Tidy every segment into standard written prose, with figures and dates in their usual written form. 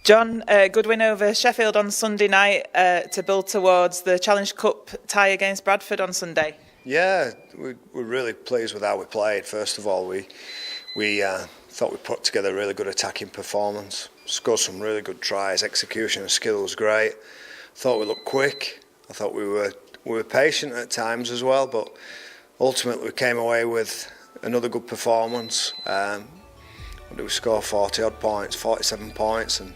Jon, good win over Sheffield on Sunday night to build towards the Challenge Cup tie against Bradford on Sunday. Yeah, we're really pleased with how we played. First of all, we thought we put together a really good attacking performance, scored some really good tries, execution and skill was great. Thought we looked quick. I thought we were patient at times as well, but ultimately we came away with another good performance. We scored 40-odd points, 47 points, and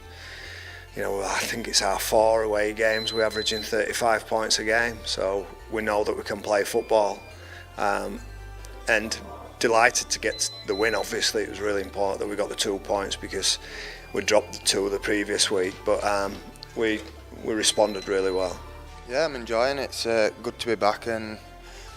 I think it's our 4 away games. We're averaging 35 points a game, so we know that we can play football. And delighted to get the win. Obviously, it was really important that we got the 2 points because we dropped the 2 the previous week. But we responded really well. Yeah, I'm enjoying it. It's good to be back and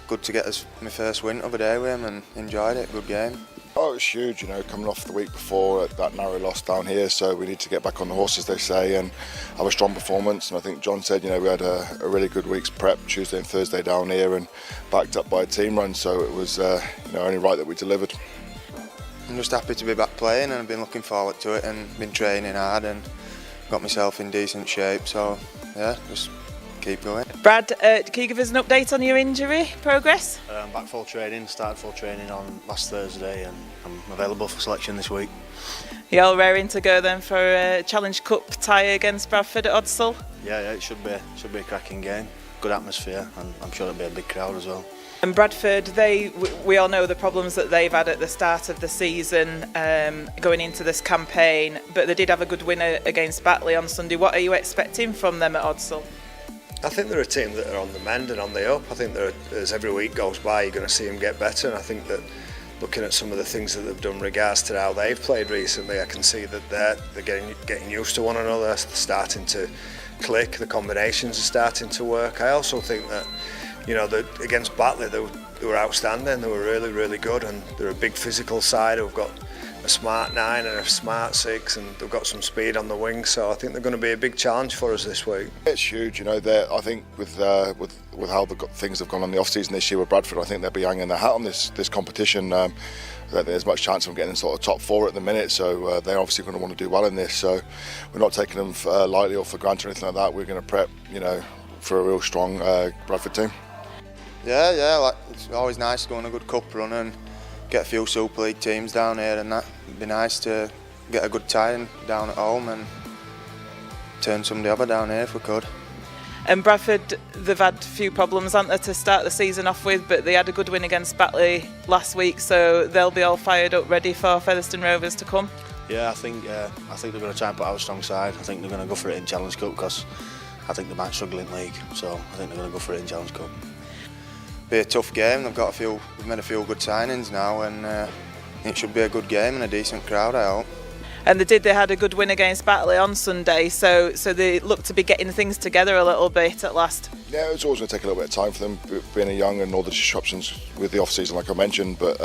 good to get my first win of a day with him, and enjoyed it. Good game. Oh, it's huge, coming off the week before that narrow loss down here, so we need to get back on the horse, as they say, and have a strong performance. And I think Jon said, we had a really good week's prep Tuesday and Thursday down here, and backed up by a team run, so it was only right that we delivered. I'm just happy to be back playing, and I've been looking forward to it, and been training hard and got myself in decent shape, so yeah, just keep going. Brad, can you give us an update on your injury progress? I'm back full training, started full training on last Thursday, and I'm available for selection this week. You're all raring to go then for a Challenge Cup tie against Bradford at Odsal? Yeah, it should be a cracking game. Good atmosphere, and I'm sure it'll be a big crowd as well. And Bradford, we all know the problems that they've had at the start of the season going into this campaign, but they did have a good win against Batley on Sunday. What are you expecting from them at Odsal? I think they're a team that are on the mend and on the up. I think as every week goes by, you're going to see them get better. And I think that looking at some of the things that they've done in regards to how they've played recently, I can see that they're getting used to one another. They're starting to click. The combinations are starting to work. I also think that that against Batley they were outstanding. They were really, really good, and they're a big physical side who've got a smart 9 and a smart 6, and they've got some speed on the wing, so I think they're going to be a big challenge for us this week. It's huge, I think with how things have gone on the off-season this year with Bradford, I think they'll be hanging their hat on this competition. I don't think there's much chance of getting sort of top 4 at the minute, so they're obviously going to want to do well in this, so we're not taking them lightly or for granted or anything like that. We're going to prep for a real strong Bradford team. Yeah, it's always nice to go on a good cup run and get a few Super League teams down here, and that would be nice to get a good tie down at home and turn somebody over down here if we could. And Bradford, they've had a few problems, haven't they, to start the season off with, but they had a good win against Batley last week, so they'll be all fired up, ready for Featherstone Rovers to come. Yeah, I think they're going to try and put out a strong side. I think they're going to go for it in Challenge Cup because I think they might struggle in league, so I think they're going to go for it in Challenge Cup. Be a tough game. They've made a few good signings now, and it should be a good game and a decent crowd, I hope. And they had a good win against Batley on Sunday, so they look to be getting things together a little bit at last. Yeah, it's always going to take a little bit of time for them, being a young and all the disruptions with the off-season, like I mentioned. But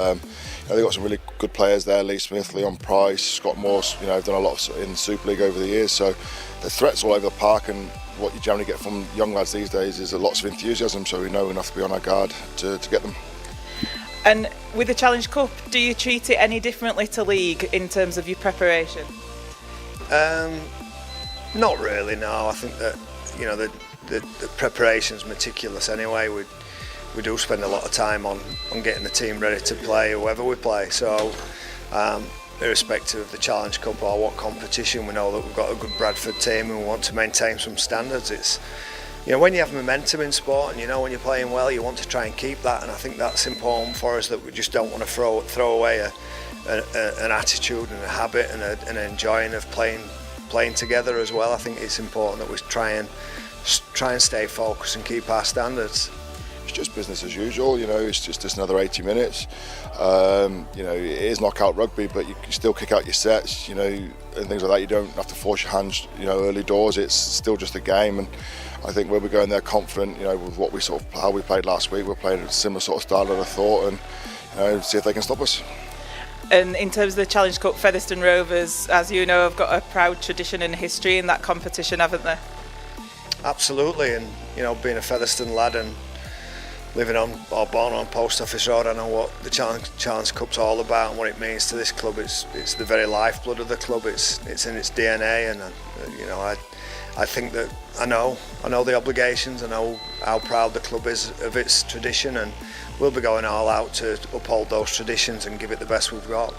they've got some really good players there. Lee Smith, Leon Price, Scott Morse. Have done a lot in the Super League over the years, so the threats all over the park. And what you generally get from young lads these days is lots of enthusiasm. So we know we have to be on our guard to get them. And with the Challenge Cup, do you treat it any differently to league in terms of your preparation? Not really, no. I think that the preparation's meticulous anyway. We do spend a lot of time on getting the team ready to play whoever we play. So irrespective of the Challenge Cup or what competition, we know that we've got a good Bradford team and we want to maintain some standards. It's when you have momentum in sport and when you're playing well, you want to try and keep that, and I think that's important for us, that we just don't want to throw away an attitude and a habit and an enjoying of playing together as well. I think it's important that we try and stay focused and keep our standards. It's just business as usual, it's just another 80 minutes. It is knockout rugby, but you can still kick out your sets, and things like that. You don't have to force your hands, early doors. It's still just a game, and I think when we go in there confident, with what how we played last week, we're playing a similar sort of style, I'd have thought, and see if they can stop us. And in terms of the Challenge Cup, Featherstone Rovers, as you know, have got a proud tradition and history in that competition, haven't they? Absolutely, and being a Featherstone lad and living on or born on Post Office Road, I know what the Challenge Cup's all about and what it means to this club. It's the very lifeblood of the club. It's in its DNA, and you know, I think that I know the obligations. I know how proud the club is of its tradition, and we'll be going all out to uphold those traditions and give it the best we've got.